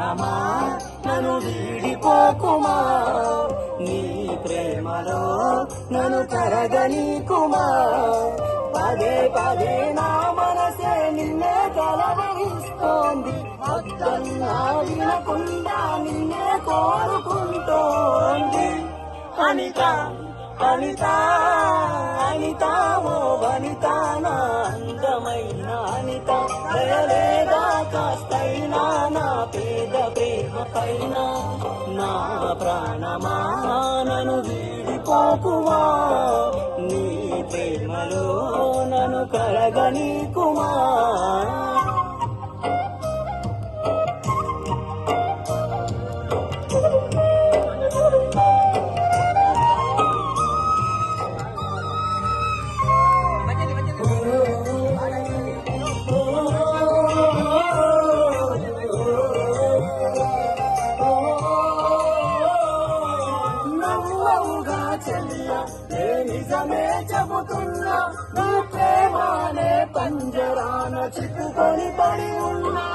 ప్రాణమా నన్ను వీడిపోకుమా, నీ ప్రేమలో నన్ను కరగనీకుమా. పదే పదే నా మనసే నిన్నే కలవరిస్తోంది, వద్దన్నా వినకుండా నిన్నే కోరుకుంటోంది. అనిత అనిత అనిత ఓ వనిత, నా అందమైన అనిత, దయలేదా కాస్తైనా నా పేద ప్రేమ పైన. నా ప్రాణమా నన్ను వీడిపోకుమా, నీ ప్రేమలో నన్ను కరగనీకుమా. నిజమే చెబుతున్నా, నీ ప్రేమానే పంజరాన చిక్కుకొని పడి ఉన్నా.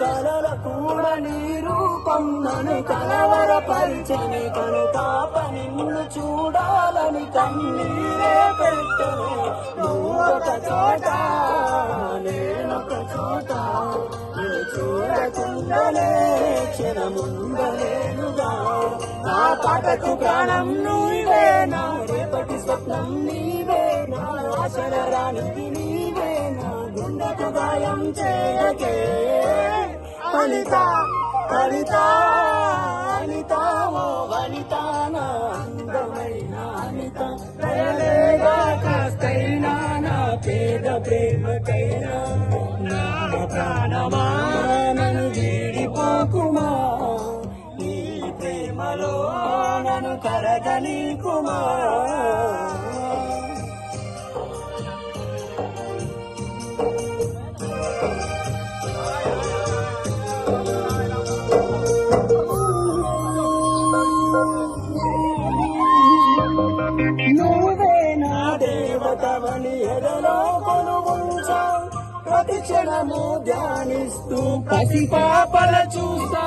కలల కూడా నీ రూపం నన్ను కలవరపరిచని, కనుతాప నిన్ను చూడాలని కన్నీరే పెట్టను. నువ్వొక చోట నేనొక చోట, నిన్ను చూడకుండానే క్షణముండలేనుగా. నా పాటకు ప్రాణం నీవే, నా రేపటి స్వప్నం నీవే, నా ఆశల రాణికి నీవే, నా గుండెకు గాయం చేయకే. అనిత అనిత అనిత ఓ వనిత, నా అందమైన అనిత, దయలేదా కాస్తైనా నా పేద ప్రేమకైనా. నా ప్రాణమా నన్ను వీడిపోకుమా, నీ ప్రేమలో నన్ను కరగనీకుమా. నువ్వే నా దేవతవని ఎదలో కొలువుంచా, ప్రతి క్షణము ధ్యానిస్తూ పసిపాపల చూస్తా.